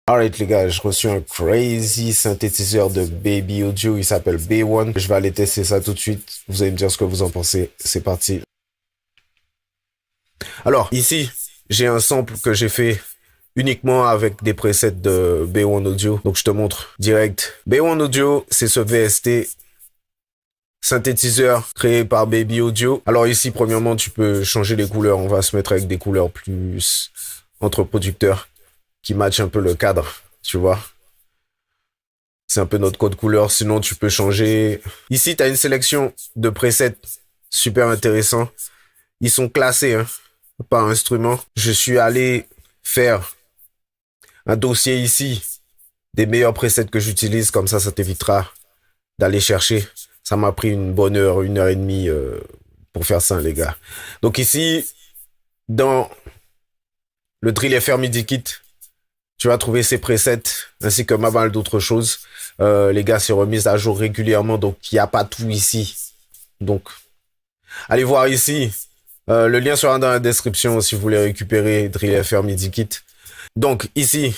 Alright les gars, j'ai reçu un crazy synthétiseur de Baby Audio, il s'appelle B1. Je vais aller tester ça tout de suite. Vous allez me dire ce que vous en pensez. C'est parti. Alors ici, j'ai un sample que j'ai fait uniquement avec des presets de B1 Audio. Donc je te montre direct. B1 Audio, c'est ce VST synthétiseur créé par Baby Audio. Alors ici, premièrement, tu peux changer les couleurs. On va se mettre avec des couleurs plus entre producteurs qui matchent un peu le cadre, tu vois. C'est un peu notre code couleur. Sinon, tu peux changer. Ici, tu as une sélection de presets super intéressants. Ils sont classés hein, par instrument. Je suis allé faire un dossier ici des meilleurs presets que j'utilise. Comme ça t'évitera d'aller chercher. Ça m'a pris une bonne heure, 1 heure et demie pour faire ça, les gars. Donc ici, dans le Drill FR MIDI Kit, tu vas trouver ces presets ainsi que pas mal d'autres choses. Les gars, c'est remis à jour régulièrement, donc il n'y a pas tout ici. Donc, allez voir ici. Le lien sera dans la description si vous voulez récupérer Drill FR MIDI Kit. Donc, ici,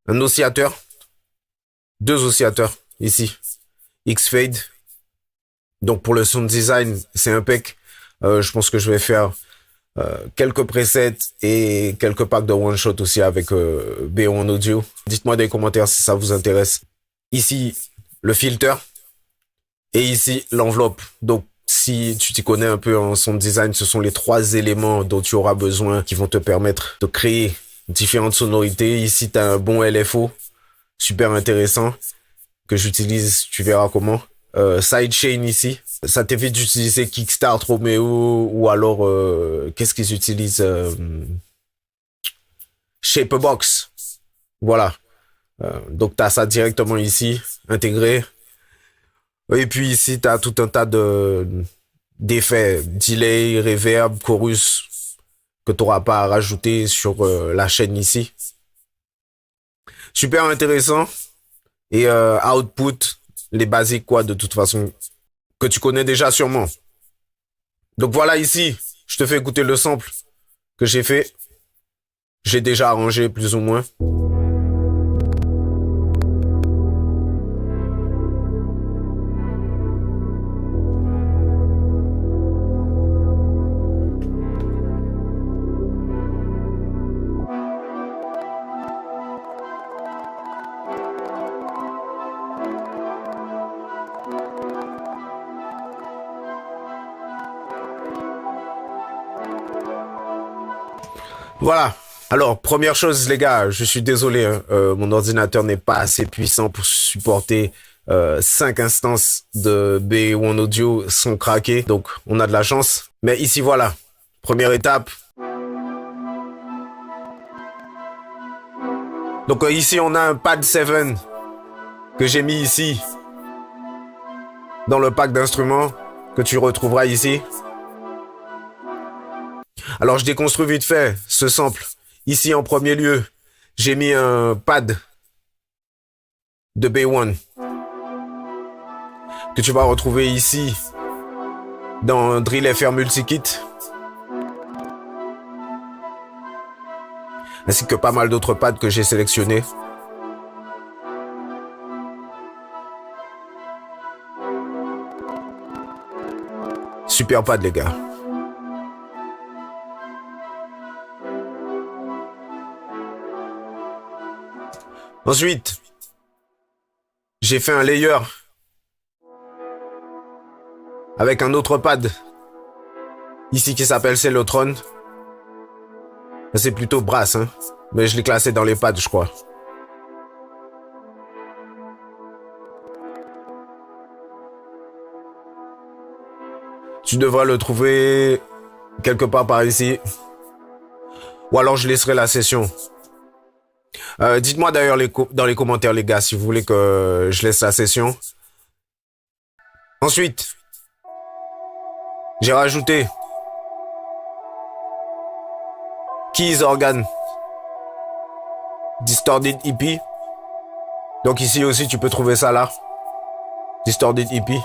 un oscillateur. 2 oscillateurs, ici. X-Fade. Donc, pour le sound design, c'est impec. Je pense que je vais faire quelques presets et quelques packs de one shot aussi avec B1 Audio. Dites-moi dans les commentaires si ça vous intéresse. Ici, le filter et ici, l'enveloppe. Donc, si tu t'y connais un peu en sound design, ce sont les 3 éléments dont tu auras besoin qui vont te permettre de créer différentes sonorités. Ici, tu as un bon LFO, super intéressant, que j'utilise, tu verras comment. Sidechain ici, ça t'évite d'utiliser Kickstart, Romeo ou alors qu'est-ce qu'ils utilisent Shaperbox. Voilà. Donc t'as ça directement ici, intégré. Et puis ici t'as tout un tas de d'effets, delay, reverb, chorus que t'auras pas à rajouter sur la chaîne ici. Super intéressant. Et output, les basiques quoi de toute façon que tu connais déjà sûrement. Donc voilà ici, je te fais écouter le sample que j'ai fait. J'ai déjà arrangé plus ou moins. Voilà. Alors, première chose, les gars, je suis désolé, hein, mon ordinateur n'est pas assez puissant pour supporter 5 instances de B1 Audio sont craquées, donc on a de la chance. Mais ici, voilà. Première étape. Donc ici, on a un pad 7 que j'ai mis ici dans le pack d'instruments que tu retrouveras ici. Alors, je déconstruis vite fait ce sample. Ici, en premier lieu, j'ai mis un pad de B1 que tu vas retrouver ici dans Drill FR Multikit, ainsi que pas mal d'autres pads que j'ai sélectionnés. Super pad, les gars. Ensuite, j'ai fait un layer avec un autre pad ici qui s'appelle Cellotron. C'est plutôt brass, hein, mais je l'ai classé dans les pads, je crois. Tu devras le trouver quelque part par ici. Ou alors je laisserai la session. Dites-moi d'ailleurs dans les commentaires, les gars, si vous voulez que je laisse la session. Ensuite, j'ai rajouté Keys Organ Distorted EP. Donc ici aussi, tu peux trouver ça là. Distorted EP.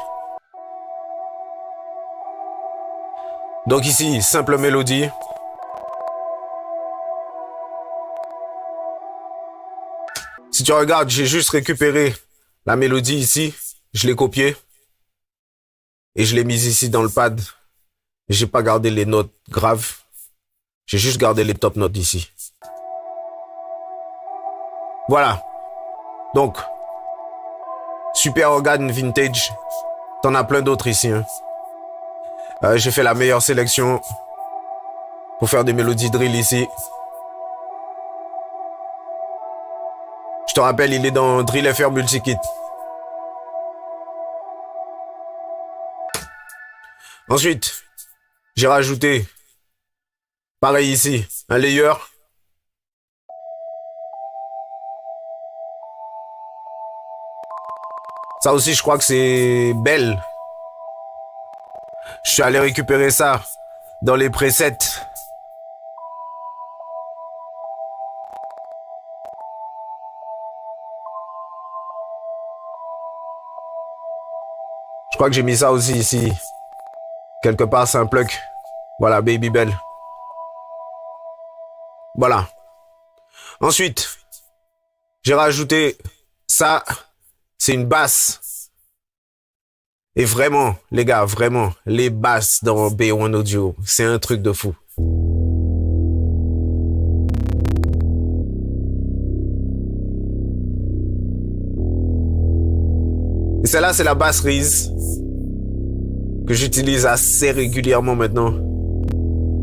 Donc ici, simple mélodie. Si tu regardes, j'ai juste récupéré la mélodie ici. Je l'ai copiée. Et je l'ai mise ici dans le pad. J'ai pas gardé les notes graves. J'ai juste gardé les top notes ici. Voilà. Donc, super organe vintage. T'en as plein d'autres ici. Hein. J'ai fait la meilleure sélection pour faire des mélodies drill ici. Je te rappelle, il est dans Drill FR Multikit. Ensuite, j'ai rajouté, pareil ici, un layer. Ça aussi, je crois que c'est Bell. Je suis allé récupérer ça dans les presets. Je crois que j'ai mis ça aussi ici. Quelque part, c'est un plug. Voilà, Baby Bell. Voilà. Ensuite, j'ai rajouté ça. C'est une basse. Et vraiment, les gars, vraiment, les basses dans B1 Audio, c'est un truc de fou. Et celle-là, c'est la basse Reese que j'utilise assez régulièrement maintenant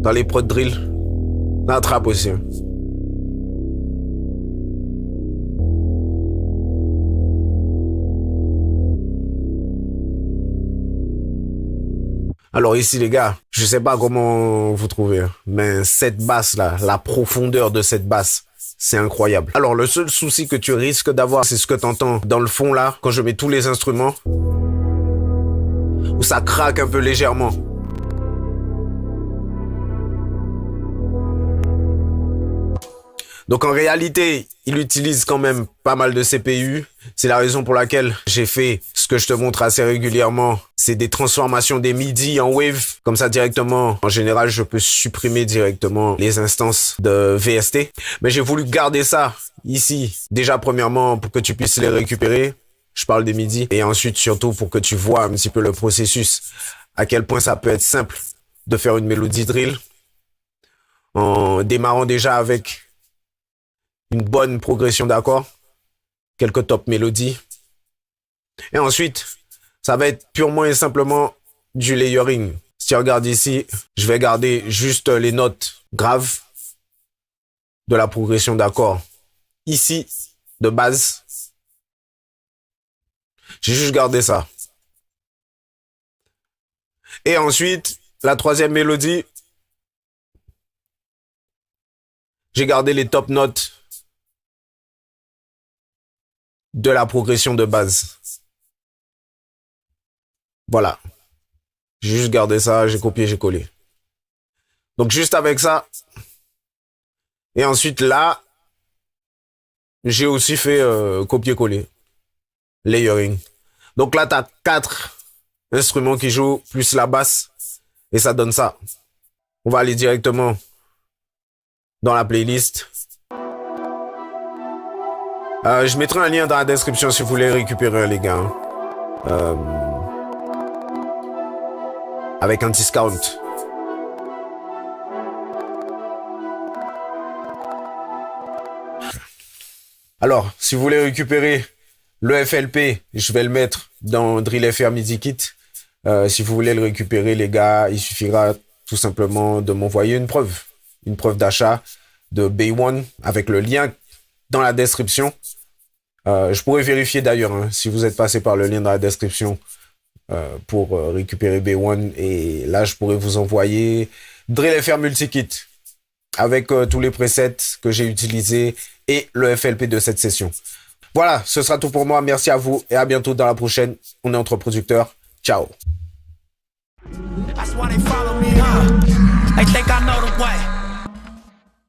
dans les prod drill, dans la trap aussi. Alors ici les gars, je sais pas comment vous trouvez, mais cette basse là, la profondeur de cette basse, c'est incroyable. Alors le seul souci que tu risques d'avoir, c'est ce que t'entends dans le fond là, quand je mets tous les instruments, où ça craque un peu légèrement. Donc en réalité, il utilise quand même pas mal de CPU. C'est la raison pour laquelle j'ai fait ce que je te montre assez régulièrement. C'est des transformations des MIDI en wave. Comme ça directement, en général, je peux supprimer directement les instances de VST. Mais j'ai voulu garder ça ici. Déjà premièrement pour que tu puisses les récupérer. Je parle des MIDI. Et ensuite surtout pour que tu vois un petit peu le processus. À quel point ça peut être simple de faire une mélodie drill. En démarrant déjà avec une bonne progression d'accords, quelques top mélodies. Et ensuite, ça va être purement et simplement du layering. Si tu regardes ici, je vais garder juste les notes graves de la progression d'accords. Ici, de base, j'ai juste gardé ça. Et ensuite, la troisième mélodie, j'ai gardé les top notes de la progression de base. Voilà. J'ai juste gardé ça, j'ai copié, j'ai collé. Donc juste avec ça. Et ensuite là, j'ai aussi fait copier-coller. Layering. Donc là, tu as 4 instruments qui jouent, plus la basse. Et ça donne ça. On va aller directement dans la playlist. Je mettrai un lien dans la description si vous voulez récupérer les gars. Avec un discount. Alors, si vous voulez récupérer le FLP, je vais le mettre dans Drill FR MIDI Kit. Si vous voulez le récupérer, les gars, il suffira tout simplement de m'envoyer une preuve d'achat de B1 avec le lien dans la description. Je pourrais vérifier d'ailleurs hein, si vous êtes passé par le lien dans la description pour récupérer B1 et là je pourrais vous envoyer Drill FR Multikit avec tous les presets que j'ai utilisés et le FLP de cette session. Voilà, ce sera tout pour moi. Merci à vous et à bientôt dans la prochaine. On est entre producteurs. Ciao. That's why they follow me, huh? They think I know the way.